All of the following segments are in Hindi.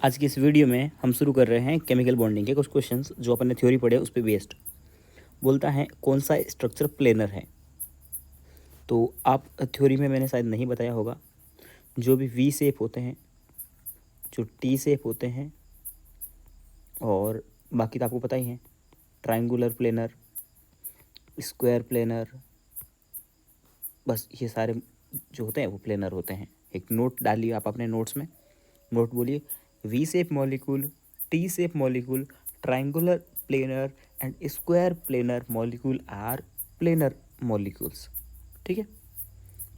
आज की इस वीडियो में हम शुरू कर रहे हैं केमिकल बॉन्डिंग के कुछ क्वेश्चंस जो अपन ने थ्योरी पढ़े उस पर बेस्ड। बोलता है कौन सा स्ट्रक्चर प्लेनर है। तो आप थ्योरी में मैंने शायद नहीं बताया होगा, जो भी वी शेप होते हैं, जो टी शेप होते हैं, और बाकी तो आपको पता ही है, ट्रायंगुलर प्लेनर, स्क्वायर प्लेनर, बस ये सारे जो होते हैं वो प्लेनर होते हैं। एक नोट डालिए आप अपने नोट्स में, नोट बोलिए V shape molecule, T shape molecule, triangular planar and square planar molecule are planar molecules. ठीक है,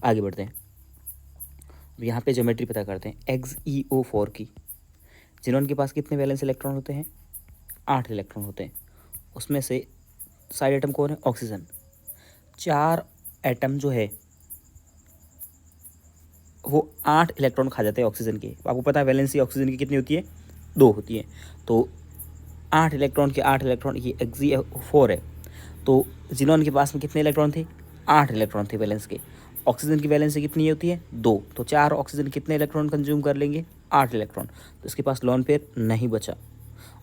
आगे बढ़ते हैं। अब यहाँ पे ज्योमेट्री पता करते हैं XeO4 की। जिनोन के पास कितने वैलेंस इलेक्ट्रॉन होते हैं? 8 इलेक्ट्रॉन होते हैं। उसमें से साइड एटम कौन है? ऑक्सीजन। 4 एटम जो है वो 8 इलेक्ट्रॉन खा जाते हैं ऑक्सीजन के। आपको पता है वैलेंसी ऑक्सीजन की कितनी होती है? 2 होती है। तो 8 इलेक्ट्रॉन के 8 इलेक्ट्रॉन, ये XeO4 है। तो जिनोन के पास में कितने इलेक्ट्रॉन थे? 8 इलेक्ट्रॉन थे वैलेंस के। ऑक्सीजन की वैलेंसी कितनी होती है? 2। तो 4 ऑक्सीजन कितने इलेक्ट्रॉन कंज्यूम कर लेंगे? 8 इलेक्ट्रॉन। तो इसके पास लोन पेयर नहीं बचा।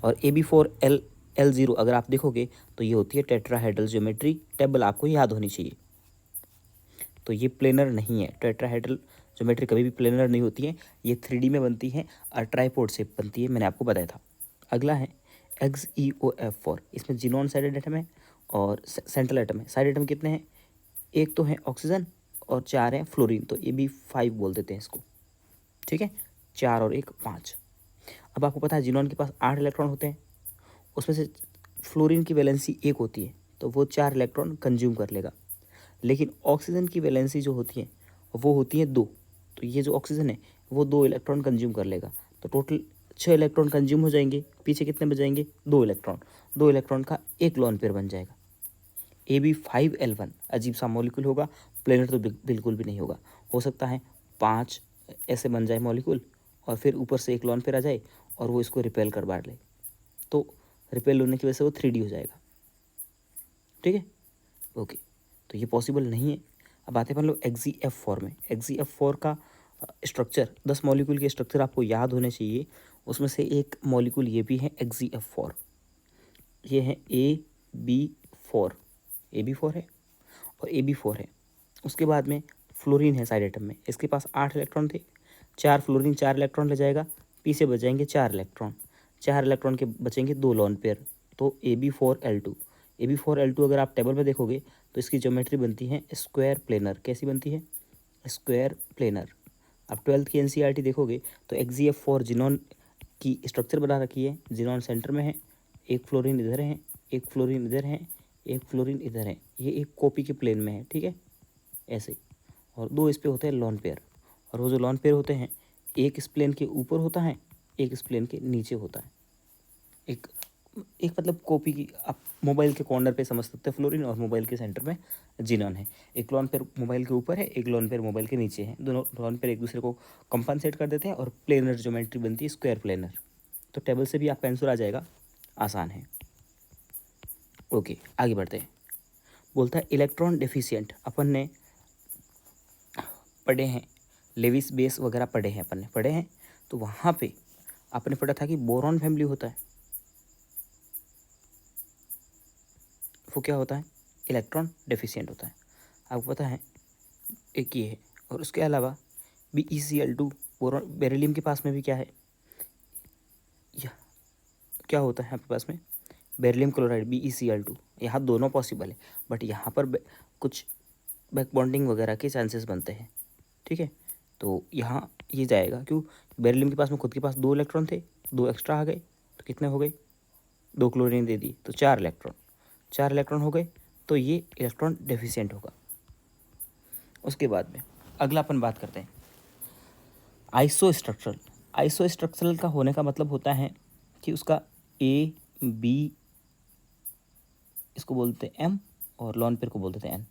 और AB4L0 अगर आप देखोगे तो ये होती है टेट्राहेड्रल ज्योमेट्री। टेबल आपको याद होनी चाहिए। तो ये प्लेनर नहीं है, टेट्राहेड्रल ज्योमेट्री कभी भी प्लेनर नहीं होती है। ये 3D में बनती है और ट्राइपोड से बनती है, मैंने आपको बताया था। अगला है XeOF4। इसमें जिनोन साइडेड एटम है और सेंट्रल एटम है। साइड एटम कितने हैं? एक तो है ऑक्सीजन और 4 हैं फ्लोरीन, तो AB5 बोल देते हैं इसको। ठीक है, 4 और 1 5। अब आपको पता है जिनोन के पास 8 इलेक्ट्रॉन होते हैं। उसमें से फ्लोरीन की वैलेंसी 1 होती है, तो वो 4 इलेक्ट्रॉन कंज्यूम कर लेगा। लेकिन ऑक्सीजन की वैलेंसी जो होती है वो होती है 2। तो ये जो ऑक्सीजन है वो 2 इलेक्ट्रॉन कंज्यूम कर लेगा। तो टोटल 6 इलेक्ट्रॉन कंज्यूम हो जाएंगे। पीछे कितने बच 2 इलेक्ट्रॉन। 2 इलेक्ट्रॉन का एक लोन पेयर बन जाएगा। AB5L1 अजीब सा मॉलिक्यूल होगा, प्लेनर तो बिल्कुल भी नहीं होगा। हो सकता है 5 ऐसे बन जाए मॉलिक्यूल और फिर ऊपर से एक लोन पेयर आ जाए और वो इसको रिपेल कर बांट ले, तो रिपेल होने की वजह से वो 3D हो जाएगा। ठीक है, ओके। तो ये पॉसिबल नहीं है। अब आते हैं अपन लोग XeF4 में। XeF4 का स्ट्रक्चर, 10 मॉलिक्यूल के स्ट्रक्चर आपको याद होने चाहिए। उसमें से एक मॉलिक्यूल ये भी है XeF4। ये है AB4, AB4 है और AB4 है। उसके बाद में फ्लोरीन है साइड एटम में। इसके पास 8 इलेक्ट्रॉन थे। 4 फ्लोरीन 4 इलेक्ट्रॉन ले जाएगा, पीछे बच जाएंगे 4 इलेक्ट्रॉन। 4 इलेक्ट्रॉन के बचेंगे 2 लोन पेयर, तो AB4L2। AB4L2 अगर आप टेबल में देखोगे तो इसकी ज्योमेट्री बनती है स्क्वायर प्लेनर। कैसी बनती है? Square planar. आप 12th की NCERT देखोगे तो XeF4 जिनोन की स्ट्रक्चर बना रखी है। जिनोन सेंटर में है, एक फ्लोरीन इधर है, एक फ्लोरीन इधर है, एक फ्लोरीन इधर है। ये एक कॉपी के प्लेन में है। ठीक है, ऐसे। और 2 इस पे होते हैं लॉन पेयर। और वो जो लॉन पेयर होते हैं, एक इस प्लेन के ऊपर होता है, एक इस प्लेन के नीचे होता है। एक एक मतलब कॉपी की आप मोबाइल के कॉर्नर पे समझ सकते हैं फ्लोरीन, और मोबाइल के सेंटर में जिनोन है। एक लॉन पेयर मोबाइल के ऊपर है, एक लॉन पेयर मोबाइल के नीचे है। दोनों लॉन पेयर एक दूसरे को कंपनसेट कर देते हैं और प्लेनर ज्योमेट्री बनती है स्क्वायर प्लेनर। तो टेबल से भी आपका आंसर आ जाएगा, आसान है। ओके, आगे बढ़ते हैं। बोलता है इलेक्ट्रॉन डेफिशिएंट। अपन ने पढ़े हैं, लेविस बेस वगैरह पढ़े हैं, अपन ने पढ़े हैं। तो वहाँ पे आपने पढ़ा था कि बोरॉन फैमिली होता है, वो क्या होता है? इलेक्ट्रॉन डेफिशिएंट होता है। आपको पता है एक ये है। और उसके अलावा BeCl2, बोरॉन, बेरिलियम के पास में भी क्या है? यह क्या होता है आपके पास में? Beryllium chloride, BeCl2। यहाँ दोनों पॉसिबल है, बट यहाँ पर कुछ बैक बॉन्डिंग वगैरह के चांसेस बनते हैं। ठीक है, तो यहाँ ये जाएगा। क्यों? बेरिलियम के पास में खुद के पास 2 इलेक्ट्रॉन थे, 2 एक्स्ट्रा आ गए, तो कितने हो गए? 2 क्लोरीन दे दी, तो 4 इलेक्ट्रॉन। 4 इलेक्ट्रॉन हो गए, तो ये इलेक्ट्रॉन डेफिशिएंट होगा। उसके बाद में अगला अपन बात करते हैं आइसो स्ट्रक्चरल। आइसो स्ट्रक्चरल का होने का मतलब होता है कि उसका AB, इसको बोलते हैं M, और लॉन पेयर को बोलते हैं N।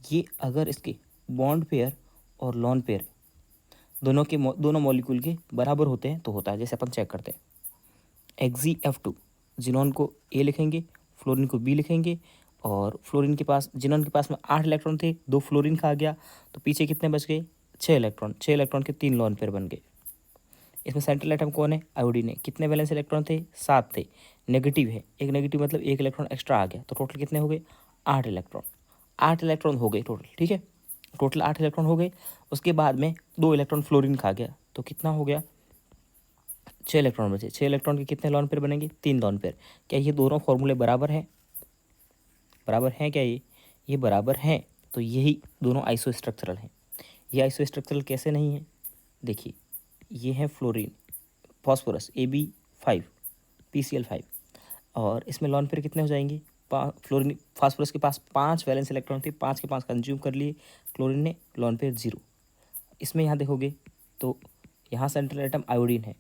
ये अगर इसके बॉन्ड पेयर और लॉन पेयर दोनों मॉलिक्यूल के बराबर होते हैं तो होता है। जैसे अपन चेक करते हैं XeF2, जिनोन को A लिखेंगे, फ्लोरीन को B लिखेंगे। और फ्लोरीन के पास, जिनोन के पास में 8 इलेक्ट्रॉन थे, 2 फ्लोरीन खा गया, तो पीछे कितने बच गए? 6 इलेक्ट्रॉन। 6 इलेक्ट्रॉन के 3 लॉन पेयर बन गए। इसमें सेंट्रल एटम कौन है? आयोडीन है। कितने वैलेंस इलेक्ट्रॉन थे? 7 थे। नेगेटिव है, एक नेगेटिव मतलब एक इलेक्ट्रॉन एक्स्ट्रा आ गया, तो टोटल कितने हो गए? 8 इलेक्ट्रॉन। 8 इलेक्ट्रॉन हो गए टोटल, ठीक है, टोटल 8 इलेक्ट्रॉन हो गए। उसके बाद में 2 इलेक्ट्रॉन फ्लोरीन खा गया, तो कितना हो गया? 6 इलेक्ट्रॉन बचे। 6 इलेक्ट्रॉन के कितने लॉन पेयर बनेंगे? 3 लॉन पेयर। क्या ये दोनों फॉर्मूले बराबर हैं? बराबर हैं क्या ये बराबर हैं। तो यही दोनों आइसोस्ट्रक्चरल हैं। ये आइसोस्ट्रक्चरल कैसे नहीं है? देखिए, ये है फ्लोरीन, फॉस्फोरस AB5, PCl5, और इसमें लॉन पेयर कितने हो जाएंगे? फ्लोरीन फास्फोरस के पास 5 वैलेंस इलेक्ट्रॉन थे, 5 के 5 कंज्यूम कर लिए, क्लोरीन ने लॉन पेयर 0। इसमें यहाँ देखोगे तो यहाँ सेंट्रल एटम आयोडीन है,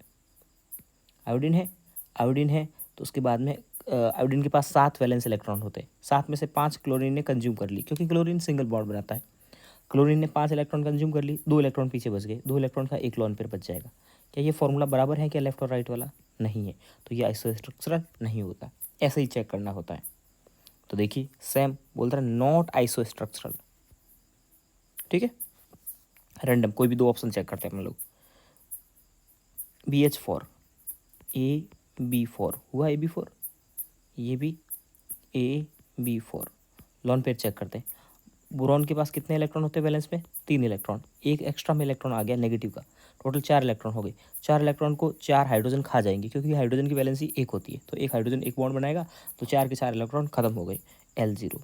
आयोडीन है, आयोडीन है, तो उसके बाद में आयोडीन के पास 7 वैलेंस इलेक्ट्रॉन होते हैं। 7 में से 5 क्लोरीन ने कंज्यूम कर ली, क्योंकि क्लोरीन सिंगल बॉन्ड बनाता है। क्लोरीन ने 5 इलेक्ट्रॉन कंज्यूम कर ली, 2 इलेक्ट्रॉन पीछे बच गए, 2 इलेक्ट्रॉन का एक लॉन पेयर बच जाएगा। क्या ये फॉर्मूला बराबर है क्या लेफ्ट और राइट वाला? नहीं है, तो ये आइसोस्ट्रक्चरल नहीं होता। ऐसे ही चेक करना होता है। तो देखिए सेम बोल रहा है नॉट आइसोस्ट्रक्चरल, ठीक है। रैंडम कोई भी 2 ऑप्शन चेक करते हैं हम लोग। BH4 AB4 हुआ, AB4, ये भी AB4, लॉन पेयर चेक करते हैं। बोरॉन के पास कितने इलेक्ट्रॉन होते हैं बैलेंस में? 3 इलेक्ट्रॉन, एक एक्स्ट्रा में इलेक्ट्रॉन आ गया नेगेटिव का, टोटल 4 इलेक्ट्रॉन हो गए। 4 इलेक्ट्रॉन को 4 हाइड्रोजन खा जाएंगे, क्योंकि हाइड्रोजन की वैलेंसी 1 होती है, तो एक हाइड्रोजन एक बॉन्ड बनाएगा, तो 4 के 4 इलेक्ट्रॉन खत्म हो गए, L0।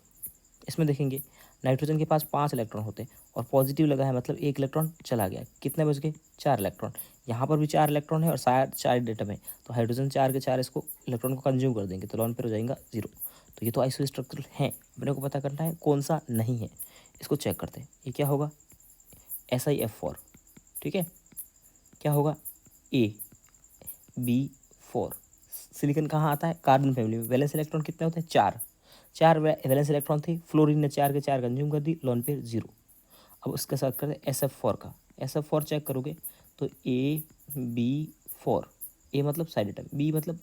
इसमें देखेंगे नाइट्रोजन के पास 5 इलेक्ट्रॉन होते हैं और पॉजिटिव लगा है, मतलब एक इलेक्ट्रॉन चला गया, कितने बच गए? 4 इलेक्ट्रॉन। यहाँ पर भी 4 इलेक्ट्रॉन है और 4 एटम है, तो हाइड्रोजन 4 के 4 इसको इलेक्ट्रॉन को कंज्यूम कर देंगे, तो लॉन पेयर हो जाएगा 0। तो ये तो आइसोस्ट्रक्चरल है, अपने को पता करना है कौन सा नहीं है। इसको चेक करते हैं, ये क्या होगा? SiF4, ठीक है। क्या होगा? AB4। सिलिकॉन कहाँ आता है? कार्बन फैमिली में। वैलेंस इलेक्ट्रॉन कितने होते हैं? 4। 4 वैलेंस इलेक्ट्रॉन थे, फ्लोरीन ने 4 के 4 कंज्यूम कर दी, लॉन पेयर 0। अब उसके साथ करते हैं SF4 का। SF4 चेक करोगे तो AB4, ए मतलब साइड एटम, बी मतलब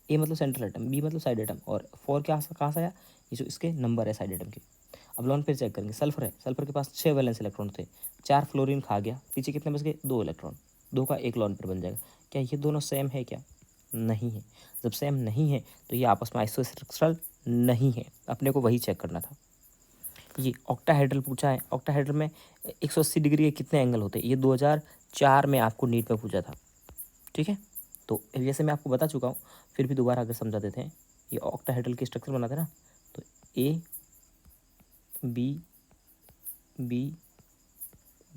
ए मतलब सेंट्रल एटम, बी मतलब साइड एटम, और 4 क्या कहाँ से आया? ये जो इसके नंबर है साइड एटम के। अब लॉन पेयर चेक करेंगे। सल्फर है, सल्फर के पास 6 वैलेंस इलेक्ट्रॉन थे, 4 फ्लोरीन खा गया, पीछे कितने बच गए? 2 इलेक्ट्रॉन, 2 का एक लॉन पेयर बन जाएगा। क्या ये दोनों सेम है क्या? नहीं है। जब सेम नहीं है तो ये आपस में आइसोस्ट्रक्चरल नहीं है, अपने को वही चेक करना था। ये ऑक्टाहेड्रल पूछा है। ऑक्टाहेड्रल में 180 डिग्री के कितने एंगल होते हैं? ये 2004 में आपको नीट में पूछा था, ठीक है। तो जैसे मैं आपको बता चुका हूँ, फिर भी दोबारा अगर समझा देते हैं। ये ऑक्टाहेड्रल की स्ट्रक्चर बनाते हैं ना, तो A B B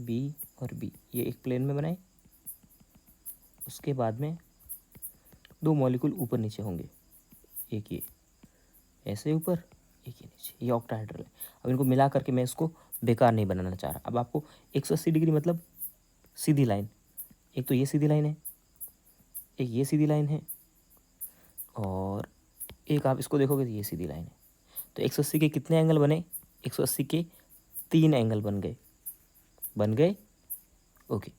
B और B ये एक प्लेन में बनाए, उसके बाद में 2 मॉलिक्यूल ऊपर नीचे होंगे, एक ये ऐसे ऊपर, एक ये नीचे, ये ऑक्टाहेड्रल है। अब इनको मिला करके मैं इसको बेकार नहीं बनाना चाह रहा। अब आपको 180 डिग्री मतलब सीधी लाइन, एक तो ये सीधी लाइन है, एक ये सीधी लाइन है, और एक आप इसको देखोगे तो ये सीधी लाइन है। तो 180 के कितने एंगल बने? 180 के 3 एंगल बन गए, ओके।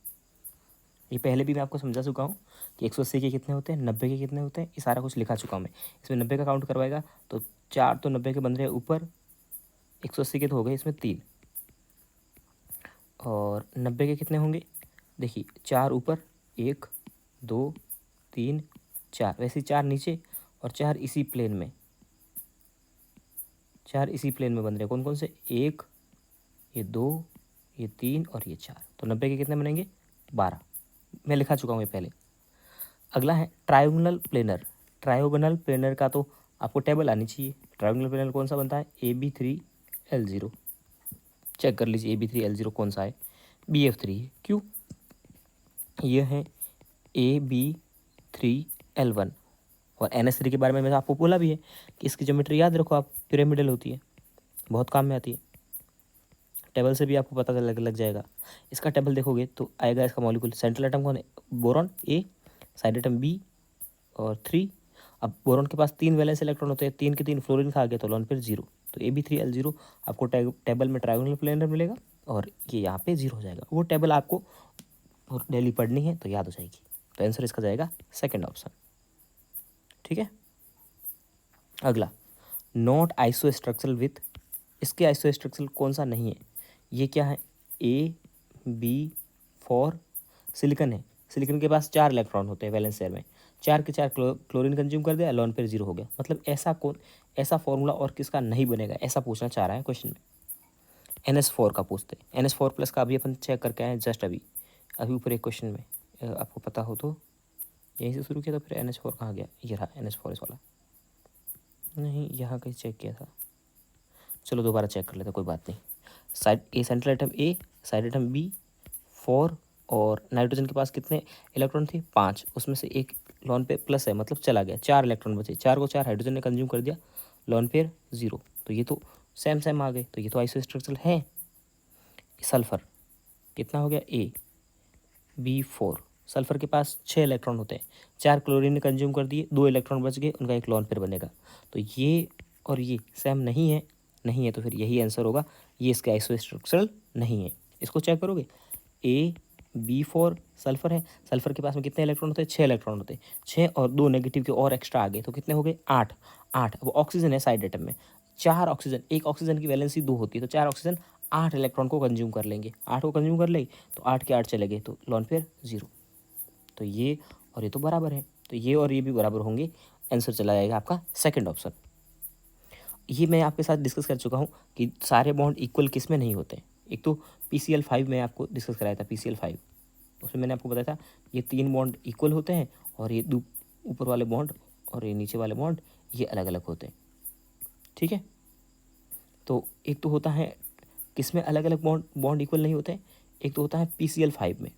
ये पहले भी मैं आपको समझा चुका हूँ कि 180 के कितने होते हैं, 90 के कितने होते हैं, ये सारा कुछ लिखा चुका हूँ मैं। इसमें 90 का काउंट करवाएगा तो 4 तो 90 के बन रहे हैं ऊपर, 180 के तो हो गए इसमें 3, और 90 के कितने होंगे? देखिए 4 ऊपर, 1 2 3 4, वैसे 4 नीचे और 4 इसी प्लेन में, 4 इसी प्लेन में बन रहे हैं। कौन कौन से? 1, ये 2, ये 3 और ये 4, तो 90 के कितने बनेंगे? 12। मैं लिखा चुका हूँ ये पहले। अगला है ट्रायंगुलर प्लेनर। ट्रायंगुलर प्लेनर का तो आपको टेबल आनी चाहिए। ट्रायंगुलर प्लेनर कौन सा बनता है? AB3L0। चेक कर लीजिए AB3L0 कौन सा है? BF3 है। क्यों? ये है AB3L1, और NS3 के बारे में मैंने आपको बोला भी है कि इसकी ज्योमेट्री याद रखो आप, पिरामिडल होती है, बहुत काम में आती है। टेबल से भी आपको पता लग जाएगा। इसका टेबल देखोगे तो आएगा इसका मॉलिक्यूल, सेंट्रल एटम कौन है? Boron A, side atom B और 3। अब बोरॉन के पास 3 वैलेंस इलेक्ट्रॉन होते हैं, 3 के 3 फ्लोरीन खा गया, तो लॉन पेयर 0। तो AB3L0 आपको टेबल में ट्रायंगुलर प्लेनर मिलेगा, और ये यहाँ पे 0 हो जाएगा। वो टेबल आपको डेली पढ़नी है तो याद हो जाएगी। तो आंसर इसका जाएगा सेकेंड ऑप्शन, ठीक है। अगला, नॉट आइसोस्ट्रक्चरल विथ, इसके आइसोस्ट्रक्चरल कौन सा नहीं है? ये क्या है? AB4 सिलिकॉन है। सिलिकॉन के पास 4 इलेक्ट्रॉन होते हैं वैलेंस शेयर में, 4 के 4 क्लोरीन कंज्यूम कर दिया, लोन पेयर 0 हो गया। मतलब ऐसा फॉर्मूला और किसका नहीं बनेगा, ऐसा पूछना चाह रहा है क्वेश्चन में। NH4 का पूछते हैं, NH4 प्लस का अभी अपन चेक करके आए जस्ट अभी ऊपर एक क्वेश्चन में, आपको पता हो तो यहीं से शुरू किया था, फिर NH4 कहाँ गया, ये रहा NH4 इस वाला, नहीं यहाँ कहीं चेक किया था, चलो दोबारा चेक कर लेते, कोई बात नहीं। Side A central atom A, side atom B 4, और नाइट्रोजन के पास कितने इलेक्ट्रॉन थे 5, उसमें से एक लॉन पेयर प्लस है, मतलब चला गया, 4 इलेक्ट्रॉन बचे, 4 को 4 हाइड्रोजन ने कंज्यूम कर दिया, लॉन पेयर 0, तो ये तो सेम आ गए, तो ये तो आइसोस्ट्रक्चरल है। सल्फर कितना हो गया AB4, सल्फर के पास 6 इलेक्ट्रॉन होते हैं, 4 क्लोरीन ने कंज्यूम कर दिए, 2 इलेक्ट्रॉन बच गए, उनका एक लॉन पेयर बनेगा, तो ये और ये सेम नहीं है तो फिर यही आंसर होगा, ये इसके आइसोस्ट्रक्चरल नहीं है। इसको चेक करोगे, AB4 सल्फर है, सल्फर के पास में कितने इलेक्ट्रॉन होते हैं, 6 इलेक्ट्रॉन होते हैं, 6 और 2 नेगेटिव के और एक्स्ट्रा आ गए, तो कितने हो गए 8। अब ऑक्सीजन है साइड एटम में, 4 ऑक्सीजन, एक ऑक्सीजन की वैलेंसी 2 होती है, तो 4 ऑक्सीजन 8 इलेक्ट्रॉन को कंज्यूम कर लेंगे, 8 को कंज्यूम कर लेंगे तो 8 के 8 चले गए, तो लॉन पेयर 0, तो ये और ये तो बराबर है, तो ये और ये भी बराबर होंगे, आंसर चला जाएगा आपका सेकंड ऑप्शन। ये मैं आपके साथ डिस्कस कर चुका हूँ कि सारे बॉन्ड इक्वल किस में नहीं होते। एक तो PCl5 में आपको डिस्कस कराया था, PCl5 उसमें मैंने आपको बताया था ये 3 बॉन्ड इक्वल होते हैं, और ये ऊपर वाले बॉन्ड और ये नीचे वाले बॉन्ड ये अलग अलग होते हैं, ठीक है। तो एक तो होता है किस में अलग अलग बॉन्ड इक्वल नहीं होते, एक तो होता है PCl5 में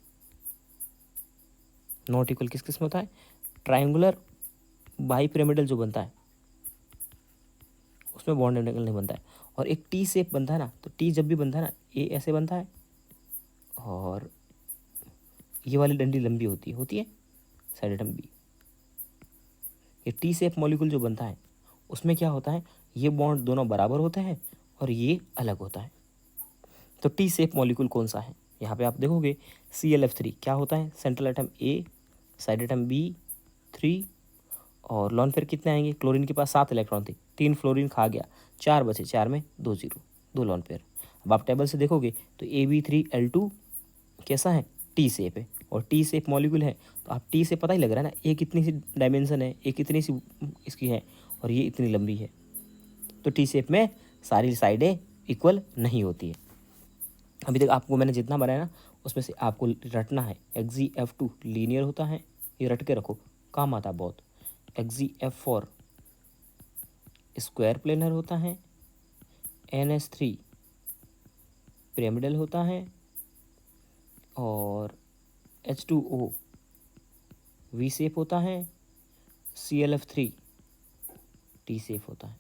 नॉट इक्वल, किस किस में होता है, ट्रायंगुलर बाईपिरामिडल जो बनता है उसमें बॉन्ड नहीं बनता है, और एक टी शेप बनता है ना, तो टी जब भी बनता है ना, ये ऐसे बनता है और ये वाली डंडी लंबी होती है साइड एटम बी। ये टी शेप मॉलिक्यूल जो बनता है उसमें क्या होता है, ये बॉन्ड दोनों बराबर होते हैं और ये अलग होता है। तो टी शेप मॉलिक्यूल कौन सा है, यहाँ पे आप देखोगे ClF3 क्या होता है, central atom A, side atom B3, और लॉन पेयर कितने आएंगे, क्लोरीन के पास 7 इलेक्ट्रॉन थे, 3 फ्लोरीन खा गया, 4 बचे, 4 में 2 0, 2 लॉन पेयर। अब आप टेबल से देखोगे तो AB3L2 कैसा है, टी शेप है, और टी शेप मॉलिक्यूल है, तो आप टी से पता ही लग रहा है ना, एक इतनी सी डायमेंशन है, एक इतनी सी इसकी है, और ये इतनी लंबी है, तो टी शेप में सारी साइडें इक्वल नहीं होती है। अभी तक आपको मैंने जितना बनाया ना उसमें से आपको रटना है, XeF2 लीनियर होता है, ये रट के रखो, काम आता है बहुत। XeF4 स्क्वायर प्लेनर होता है, NH3 पिरामिडल होता है, और H2O V शेप होता है, ClF3 T शेप होता है,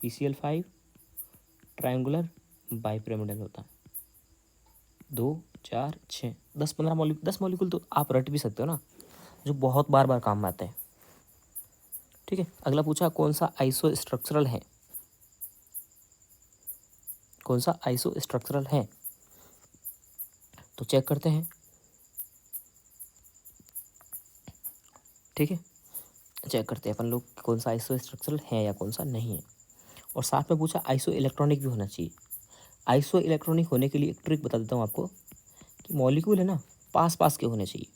PCl5 ट्रायंगुलर बाईपिरामिडल होता है। 2 4 6 10 15 मॉलिक्यूल, 10 मॉलिक्यूल तो आप रट भी सकते हो ना, जो बहुत बार बार काम में आते हैं, ठीक है। अगला पूछा कौन सा आइसो स्ट्रक्चरल है, कौन सा आइसो स्ट्रक्चरल है, तो चेक करते हैं, ठीक है। चेक करते हैं अपन लोग कौन सा आइसो स्ट्रक्चरल है या कौन सा नहीं है, और साथ में पूछा आइसो इलेक्ट्रॉनिक भी होना चाहिए। आइसो इलेक्ट्रॉनिक होने के लिए एक ट्रिक बता देता हूँ आपको कि मॉलिक्यूल है ना पास पास के होने चाहिए।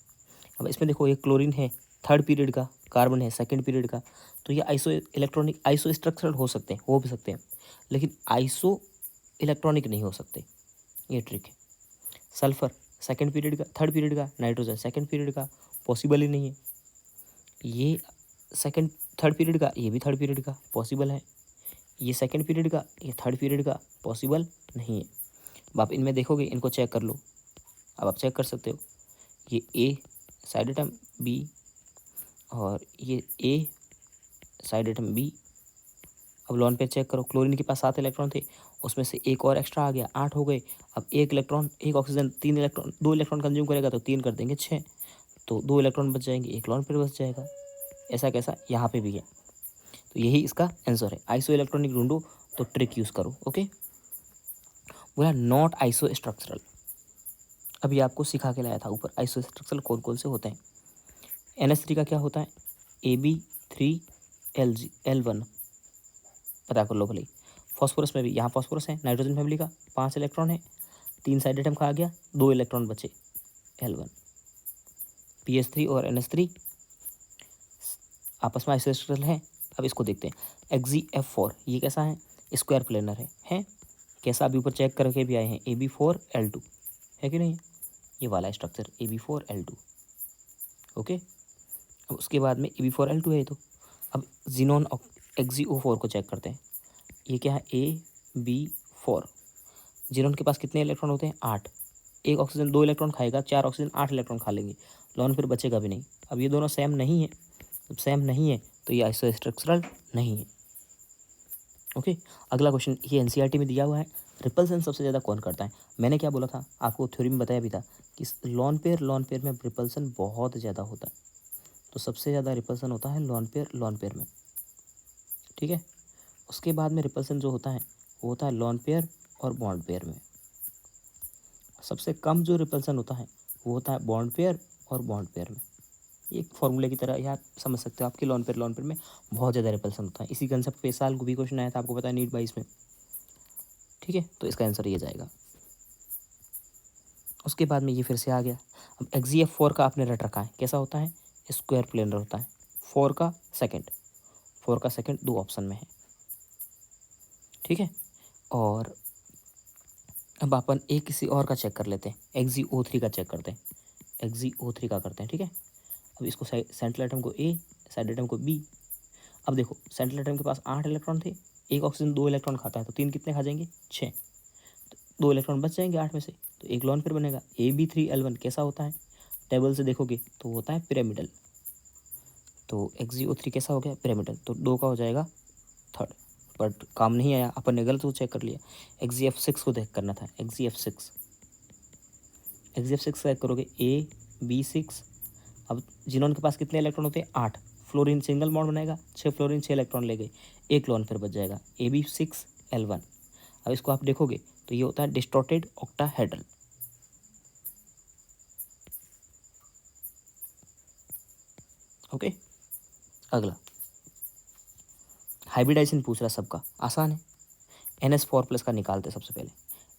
अब इसमें देखो, ये क्लोरीन है 3rd पीरियड का, कार्बन है 2nd पीरियड का, तो ये आइसो इलेक्ट्रॉनिक आइसो स्ट्रक्चरल हो भी सकते हैं, लेकिन आइसो इलेक्ट्रॉनिक नहीं हो सकते, ये ट्रिक है। सल्फर 2nd पीरियड का, 3rd पीरियड का, नाइट्रोजन 2nd पीरियड का, पॉसिबल ही नहीं है। ये 3rd पीरियड का, ये भी 3rd पीरियड का, पॉसिबल है। ये 2nd पीरियड का, ये 3rd पीरियड का, पॉसिबल नहीं है। अब आप इनमें देखोगे, इनको चेक कर लो, अब आप चेक कर सकते हो, ये A साइड एटम B, और ये A साइड एटम B। अब लॉन पेयर चेक करो, क्लोरीन के पास 7 इलेक्ट्रॉन थे, उसमें से एक और एक्स्ट्रा आ गया, 8 हो गए। अब एक ऑक्सीजन 3 इलेक्ट्रॉन, 2 इलेक्ट्रॉन कंज्यूम करेगा तो 3 कर देंगे 6, तो 2 इलेक्ट्रॉन बच जाएंगे, एक लॉन पेयर बच जाएगा। ऐसा कैसा यहाँ पे भी है, तो यही इसका आंसर है। आइसो इलेक्ट्रॉनिक ढूंढो तो ट्रिक यूज़ करो, ओके। बोला नॉट आइसो स्ट्रक्चरल, अभी आपको सिखा के लाया था ऊपर आइसो स्ट्रक्चरल कौन कौन से होते हैं। NH3 का क्या होता है, AB3L1 पता कर लो भले। फॉस्फोरस में भी, यहाँ फॉस्फोरस है नाइट्रोजन फैमिली का, 5 इलेक्ट्रॉन है, 3 साइड एटम का आ गया, 2 इलेक्ट्रॉन बचे, L1। PH3 और NH3 आपस में आइसोस्ट्रक्चरल है। अब इसको देखते हैं XeF4, ये कैसा है, स्क्वायर प्लेनर है कैसा, अभी ऊपर चेक करके भी आए हैं AB4L2 है कि नहीं, ये वाला स्ट्रक्चर AB4L2। ओके, अब उसके बाद में AB4L2 है तो अब जिनोन XeO4 को चेक करते हैं, ये क्या है AB4। जिनोन के पास कितने इलेक्ट्रॉन होते हैं 8, एक ऑक्सीजन 2 इलेक्ट्रॉन खाएगा, 4 ऑक्सीजन 8 इलेक्ट्रॉन खा लेंगे, लोन फिर बचेगा भी नहीं। अब ये दोनों सेम नहीं है, जब सेम नहीं है तो ये आइसोस्ट्रक्चरल नहीं है। ओके, अगला क्वेश्चन ये NCERT में दिया हुआ है, रिपल्सन सबसे ज़्यादा कौन करता है। मैंने क्या बोला था आपको, थ्योरी में बताया भी था कि लोन पेयर में रिपल्सन बहुत ज़्यादा होता है, तो सबसे ज़्यादा रिपल्सन होता है लोन पेयर में। ठीक है, उसके बाद में रिपल्सन जो होता है वो होता है लोन पेयर और बॉन्ड पेयर में। सबसे कम जो रिपल्सन होता है वो होता है बॉन्ड पेयर और बॉन्ड पेयर में। ये एक फॉर्मूले की तरह यार समझ सकते हो, आपके लोन पेयर में बहुत ज़्यादा रिपल्सन होता है। इसी कंसेप्ट पे इस साल को भी क्वेश्चन आया था, आपको पता है नीट 22 में। ठीक है, तो इसका आंसर ये जाएगा। उसके बाद में ये फिर से आ गया, अब XeF4 का आपने रट रखा है, कैसा होता है, स्क्वायर प्लेनर होता है। 4 का सेकंड 2 ऑप्शन में है। ठीक है, और अब अपन एक किसी और का चेक कर लेते हैं, XeO3 का चेक करते हैं, XeO3 का करते हैं। ठीक है, अब इसको सेंट्रल एटम को A, साइड एटम को B। अब देखो सेंट्रल एटम के पास 8 इलेक्ट्रॉन थे, एक ऑक्सीजन 2 इलेक्ट्रॉन खाता है, तो 3 कितने खा जाएंगे 6, तो 2 इलेक्ट्रॉन बच जाएंगे 8 में से, तो एक लोन पेयर बनेगा। AB3L1 कैसा होता है, टेबल से देखोगे तो होता है पिरामिडल, तो XeO3 कैसा हो गया पिरामिडल, तो 2 का हो जाएगा थर्ड, बट काम नहीं आया, अपन ने गलत वो चेक कर लिया। XeF6 को देख करना था, XeF6 चेक करोगे AB6। अब जिनोन के पास कितने इलेक्ट्रॉन होते हैं 8, फ्लोरीन सिंगल बॉन्ड बनाएगा, 6 फ्लोरीन 6 इलेक्ट्रॉन ले गए, एक लोन फिर बच जाएगा AB6L1। अब इसको आप देखोगे तो ये होता है डिस्टॉर्टेड ऑक्टाहेड्रल। ओके, अगला हाइब्रिडाइजेशन पूछ रहा सबका, आसान है। NH4+ का निकालते सबसे पहले,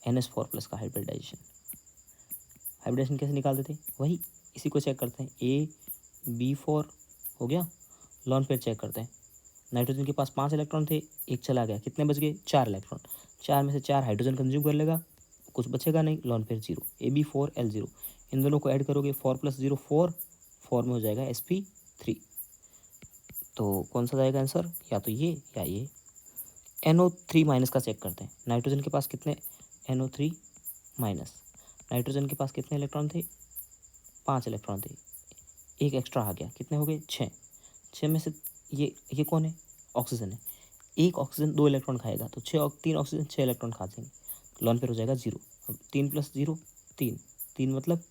NH4+ का हाइब्रिडाइजेशन कैसे निकालते थे, वही इसी को चेक करते हैं। AB4 हो गया, लोन पेयर चेक करते हैं। नाइट्रोजन के पास 5 इलेक्ट्रॉन थे, एक चला गया, कितने बच गए 4 इलेक्ट्रॉन, 4 में से 4 हाइड्रोजन कंज्यूम कर लेगा, कुछ बचेगा नहीं, लोन पेयर 0, AB4L0। इन दोनों को ऐड करोगे 4 + 0 4 में हो जाएगा sp3। तो कौन सा जाएगा आंसर, या तो ये या ये। NO3- का चेक करते हैं, नाइट्रोजन के पास कितने NO3-, नाइट्रोजन के पास कितने इलेक्ट्रॉन थे 5 इलेक्ट्रॉन थे, एक एक्स्ट्रा आ गया, कितने हो गए 6 में से ये कौन है, ऑक्सीजन है, एक ऑक्सीजन 2 इलेक्ट्रॉन खाएगा, तो 3 ऑक्सीजन 6 इलेक्ट्रॉन खा जाएंगे, लोन पेयर हो जाएगा 0। अब 3 + 0 3 मतलब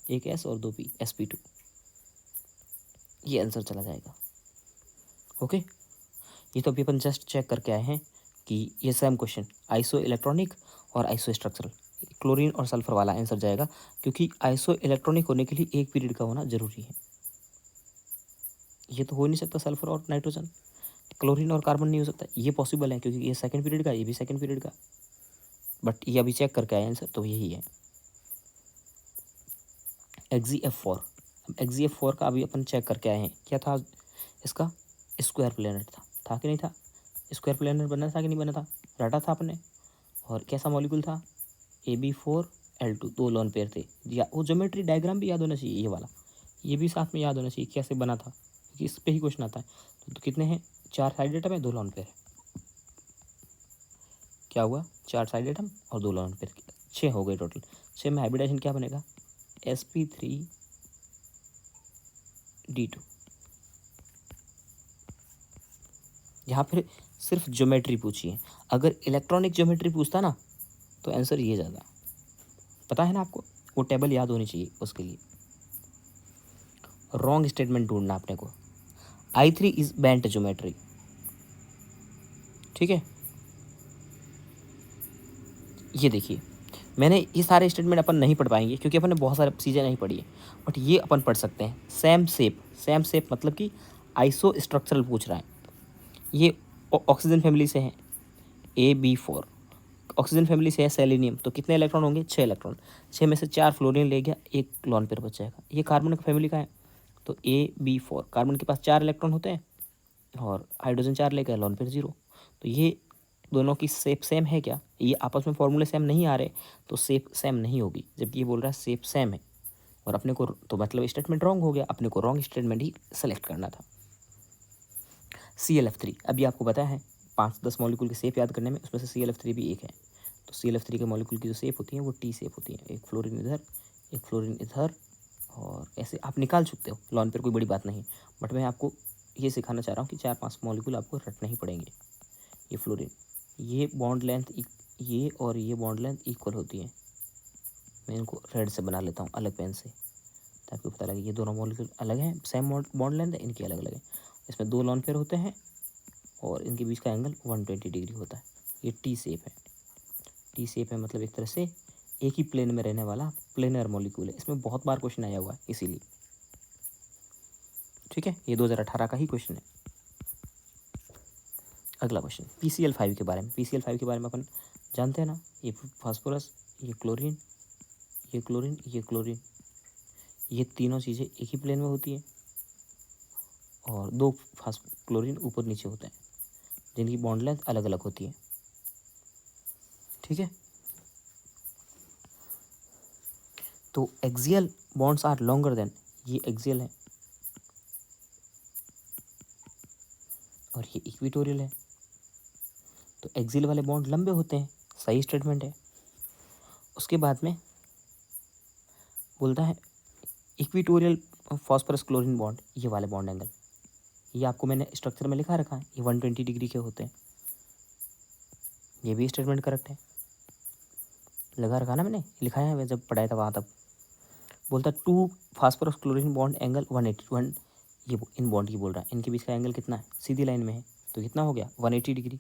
एक S और 2 P, sp2, ये आंसर चला जाएगा। ओके, ये तो अभी अपन जस्ट चेक करके आए हैं कि ये सेम क्वेश्चन आइसो इलेक्ट्रॉनिक और आइसो स्ट्रक्चरल, क्लोरीन और सल्फर वाला आंसर जाएगा, क्योंकि आइसो इलेक्ट्रॉनिक होने के लिए एक पीरियड का होना जरूरी है। ये तो हो नहीं सकता सल्फर और नाइट्रोजन, क्लोरीन और कार्बन नहीं हो सकता, ये पॉसिबल है क्योंकि ये सेकंड पीरियड का, ये भी सेकंड पीरियड का, बट ये अभी चेक करके आए आंसर, तो यही है XeF4। अब XeF4 का अभी अपन चेक करके आए हैं, क्या था इसका, स्क्वायर प्लेनेट था कि नहीं था, स्क्वायर प्लेनेट बना था कि नहीं बना था, रटा था आपने, और कैसा मॉलिक्यूल था AB4L2, 2 लोन पेयर थे, या वो ज्योमेट्री डायग्राम भी याद होना चाहिए, ये वाला ये भी साथ में याद होना चाहिए कैसे बना था, क्योंकि इस पे ही क्वेश्चन आता है। तो कितने हैं 4 साइड एटम है, 2 लोन पेयर है, क्या हुआ 4 साइड एटम और 2 लोन पेयर, 6 हो गए टोटल। 6 में हाइब्रिडाइजेशन क्या बनेगा sp3d2। यहाँ फिर सिर्फ ज्योमेट्री पूछी है, अगर इलेक्ट्रॉनिक ज्योमेट्री पूछता ना तो आंसर ये ज़्यादा, पता है ना आपको, वो टेबल याद होनी चाहिए उसके लिए। रॉन्ग स्टेटमेंट ढूंढना अपने को, I3 इज बेंट ज्योमेट्री। ठीक है, ये देखिए, मैंने ये सारे स्टेटमेंट अपन नहीं पढ़ पाएंगे क्योंकि अपन ने बहुत सारी चीज़ें नहीं पढ़ी है, बट ये अपन पढ़ सकते हैं। सेम शेप मतलब कि आइसो स्ट्रक्चरल पूछ रहा है, ये ऑक्सीजन फैमिली से है AB4, ऑक्सीजन फैमिली से है सेलेनियम, तो कितने इलेक्ट्रॉन होंगे 6 इलेक्ट्रॉन, 6 में से 4 फ्लोरीन ले गया, एक लोन पेयर बच जाएगा। ये कार्बन फैमिली का है, तो AB4, कार्बन के पास 4 इलेक्ट्रॉन होते हैं और हाइड्रोजन 4 लेकर लोन पेयर 0। तो ये दोनों की शेप सेम है क्या? ये आपस में फॉर्मूले सेम नहीं आ रहे तो शेप सेम नहीं होगी, जबकि ये बोल रहा है शेप सेम है और अपने को तो मतलब स्टेटमेंट रॉन्ग हो गया, अपने को रॉन्ग स्टेटमेंट ही सेलेक्ट करना था। ClF3, अभी आपको पता है 5-10 मॉलिक्यूल की शेप याद करने में, उसमें से ClF3 भी एक है। तो ClF3 के मॉलिक्यूल की जो शेप होती है वो टी शेप होती है, एक फ्लोरीन इधर एक फ्लोरीन इधर, और ऐसे आप निकाल सकते हो लॉन पर, कोई बड़ी बात नहीं। बट मैं आपको ये सिखाना चाह रहा हूँ कि 4-5 मॉलिक्यूल आपको रटने ही पड़ेंगे। ये फ्लोरीन, ये बॉन्ड लेंथ ये और ये बॉन्ड लेंथ इक्वल होती है। मैं इनको रेड से बना लेता हूँ अलग पेन से ताकि पता लगे ये दोनों मॉलिक्यूल अलग हैं, सेम बॉन्ड लेंथ है, इनकी अलग अलग है। इसमें 2 लॉन पेयर होते हैं और इनके बीच का एंगल 120 डिग्री होता है। ये टी शेप है। टी शेप है मतलब एक तरह से एक ही प्लेन में रहने वाला प्लेनर मॉलिक्यूल है। इसमें बहुत बार क्वेश्चन आया हुआ है इसीलिए, ठीक है। ये 2018 का ही क्वेश्चन है। अगला क्वेश्चन PCl5 के बारे में। PCl5 के बारे में अपन जानते हैं ना, ये फास्फोरस, ये क्लोरीन, ये क्लोरीन, ये क्लोरीन, ये तीनों चीज़ें एक ही प्लेन में होती हैं और 2 क्लोरीन ऊपर नीचे होते हैं जिनकी बॉन्ड लेंथ अलग अलग होती है, ठीक है। तो axial bonds are longer than, ये एक्सियल है और ये इक्विटोरियल है। तो एक्सियल वाले बॉन्ड लंबे होते हैं, सही स्टेटमेंट है। उसके बाद में बोलता है इक्विटोरियल फॉस्फोरस क्लोरीन बॉन्ड, ये वाले बॉन्ड एंगल, ये आपको मैंने स्ट्रक्चर में लिखा रखा है, ये 120 डिग्री के होते हैं। ये भी स्टेटमेंट करेक्ट है, लगा रखा ना मैंने, लिखा है मैं जब पढ़ाया था वहाँ तब। बोलता 2 फास्फोरस क्लोरीन बॉन्ड एंगल 181, ये इन बॉन्ड की बोल रहा है, इनके बीच का एंगल कितना है, सीधी लाइन में है तो कितना हो गया 180 डिग्री,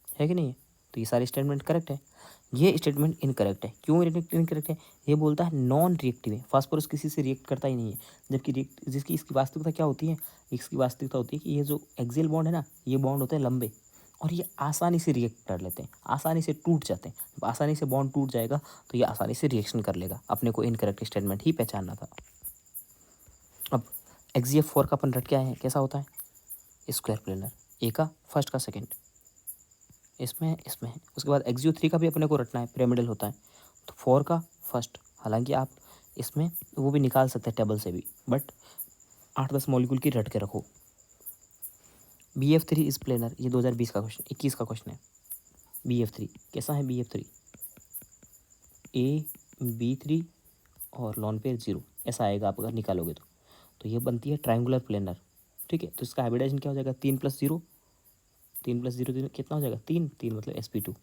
है कि नहीं है। तो ये सारे स्टेटमेंट करेक्ट है। ये स्टेटमेंट इनकरेक्ट है। क्यों इनकरेक्ट है? ये बोलता है नॉन रिएक्टिव है, फास्फोरस किसी से रिएक्ट करता ही नहीं है, जबकि जिसकी इसकी वास्तविकता क्या होती है, इसकी वास्तविकता होती है कि ये जो एक्सियल बॉन्ड है ना, ये बॉन्ड होते हैं लंबे और ये आसानी से रिएक्ट कर लेते हैं, आसानी से टूट जाते हैं। जब आसानी से बॉन्ड टूट जाएगा तो ये आसानी से रिएक्शन कर लेगा। अपने को इनकरेक्ट स्टेटमेंट ही पहचानना था। अब XgF4 का अपन रट क्या है, कैसा होता है, स्क्वायर प्लेनर, ए का फर्स्ट का सेकेंड, इसमें है इसमें है। उसके बाद XgO3 का भी अपने को रटना है, पिरामिडल होता है, तो 4 का फर्स्ट। हालांकि आप इसमें वो भी निकाल सकते हैं टेबल से भी, बट 8-10 मॉलिक्यूल की रट के रखो। BF3 इज प्लेनर, ये 2020 का क्वेश्चन, 21 का क्वेश्चन है। BF3 कैसा है, BF3 AB3 और लॉन पेयर 0, ऐसा आएगा आप अगर निकालोगे तो ये बनती है ट्रायंगुलर प्लेनर, ठीक है। तो इसका हाइब्रिडाइजेशन क्या हो जाएगा, 3 + 0, 3 + 0 कितना हो जाएगा, 3 मतलब sp2।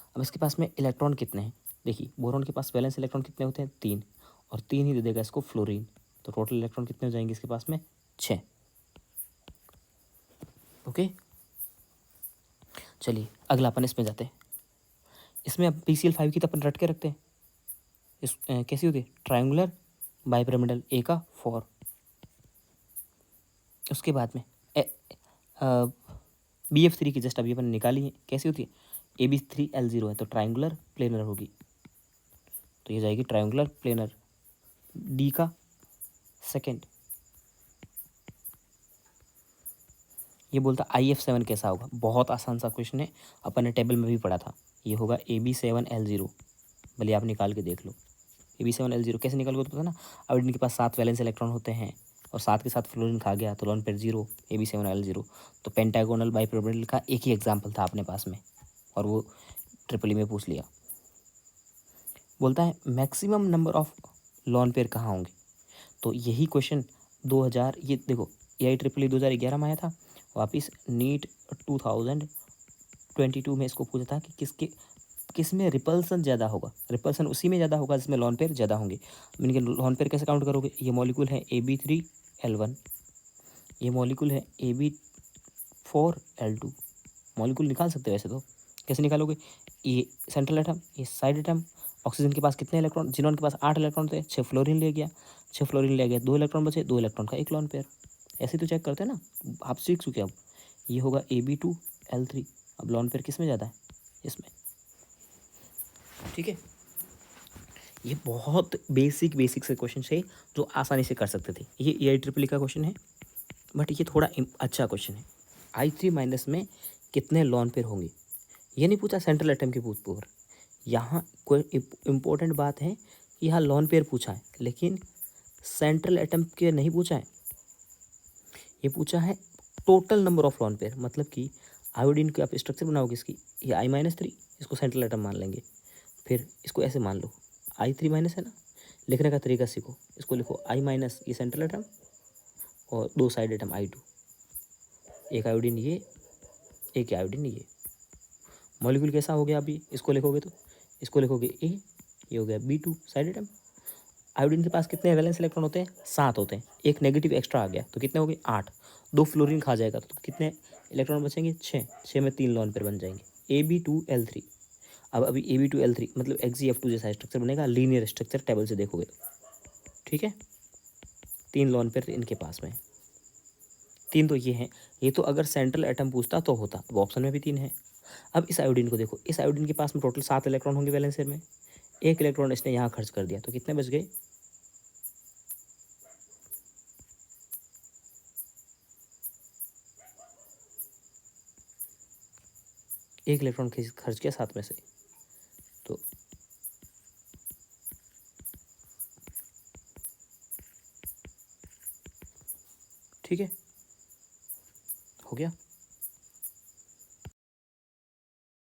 अब इसके पास में इलेक्ट्रॉन कितने हैं, देखिए बोरॉन के पास वैलेंस इलेक्ट्रॉन कितने होते हैं, 3, और 3 ही दे देगा इसको फ्लोरीन, तो टोटल इलेक्ट्रॉन कितने हो जाएंगे इसके पास में, 6। ओके, चलिए अगला अपन इसमें जाते हैं। इसमें अब PCl5 की तो अपन रट के रखते हैं। इस कैसी होती है, ट्रायंगुलर बाइपिरामिडल, ए का 4। उसके बाद में BF3 की जस्ट अभी अपन निकाली है, कैसी होती है, AB3L0 है तो ट्रायंगुलर प्लेनर होगी, तो ये जाएगी ट्रायंगुलर प्लेनर। डी का सेकेंड, ये बोलता IF7 कैसा होगा, बहुत आसान सा क्वेश्चन है, अपन ने टेबल में भी पढ़ा था। ये होगा AB7L0, भले आप निकाल के देख लो। AB7L0 कैसे निकालोगे तो पता ना, अब इनके पास 7 वैलेंस इलेक्ट्रॉन होते हैं और 7 के साथ फ्लोरीन खा गया तो लॉन पेयर 0, AB7L0। तो पेंटागोनल बाइपिरामिडल का एक ही एग्जाम्पल था अपने पास में और वो ट्रिपल ई में पूछ लिया। बोलता है maximum number of lone pair कहाँ होंगे, तो यही क्वेश्चन 2000, ये देखो AIEEE 2011 में आया था, वापिस नीट 2022 में इसको पूछा था कि किस में रिपल्सन ज़्यादा होगा, रिपल्सन उसी में ज़्यादा होगा जिसमें लॉन पेयर ज़्यादा होंगे। इनके लॉन पेयर कैसे काउंट करोगे, ये मॉलिक्यूल है AB3L1, ये मॉलिक्यूल है AB4L2, मॉलिक्यूल निकाल सकते हो वैसे तो, कैसे निकालोगे, ये सेंट्रल एटम, ये साइड एटम, ऑक्सीजन के पास कितने इलेक्ट्रॉन, जिनोन के पास 8 इलेक्ट्रॉन थे, 6 फ्लोरीन ले गया, 6 फ्लोरीन ले गया, 2 इलेक्ट्रॉन बचे, 2 इलेक्ट्रॉन का एक लॉन पेयर, ऐसे तो चेक करते हैं ना, आप सीख चुके अब। ये होगा AB2L3, अब लॉन पेयर किस में ज़्यादा है, इसमें, ठीक है। ये बहुत बेसिक से क्वेश्चन है जो आसानी से कर सकते थे। ये EIEEE का क्वेश्चन है, बट ये थोड़ा अच्छा क्वेश्चन है। I3 माइनस में कितने लॉन पेयर होंगे, ये नहीं पूछा सेंट्रल एटम के ऊपर। यहाँ कोई इम्पोर्टेंट बात है कि यहाँ लॉन पेयर पूछा है, लेकिन सेंट्रल एटम के नहीं पूछा है। ये पूछा है total number of lone pair, मतलब कि आयोडीन के आप स्ट्रक्चर बनाओगे इसकी, ये I-3, इसको सेंट्रल एटम मान लेंगे। फिर इसको ऐसे मान लो, I3 माइनस है ना, लिखने का तरीका सीखो। इसको लिखो I माइनस, ये सेंट्रल एटम, और 2 साइड एटम I2, एक आयोडीन ये, एक आयोडीन ये। मॉलिक्यूल कैसा हो गया अभी, इसको लिखोगे तो इसको लिखोगे A, ये हो गया B2 साइड एटम। आयोडीन के पास कितने वैलेंस इलेक्ट्रॉन होते हैं, 7 होते हैं। एक नेगेटिव एक्स्ट्रा आ गया तो कितने हो गए, 8। 2 फ्लोरीन खा जाएगा तो कितने इलेक्ट्रॉन बचेंगे, 6 में 3 लॉन पेयर बन जाएंगे, Ab2L3। अब अभी Ab2L3 मतलब XeF2 जैसा स्ट्रक्चर बनेगा, लीनियर स्ट्रक्चर टेबल से देखोगे तो, ठीक है। 3 लॉन पेयर इनके पास में, 3 तो ये हैं। ये तो अगर सेंट्रल एटम पूछता तो होता, अब ऑप्शन में भी 3 है। अब इस आयोडीन को देखो, इस आयोडीन के पास में टोटल 7 इलेक्ट्रॉन होंगे वैलेंस शेल में, 1 इलेक्ट्रॉन इसने यहाँ खर्च कर दिया तो कितने बच गए, 1 इलेक्ट्रॉन खर्च किया 7 में से, तो ठीक है, हो गया।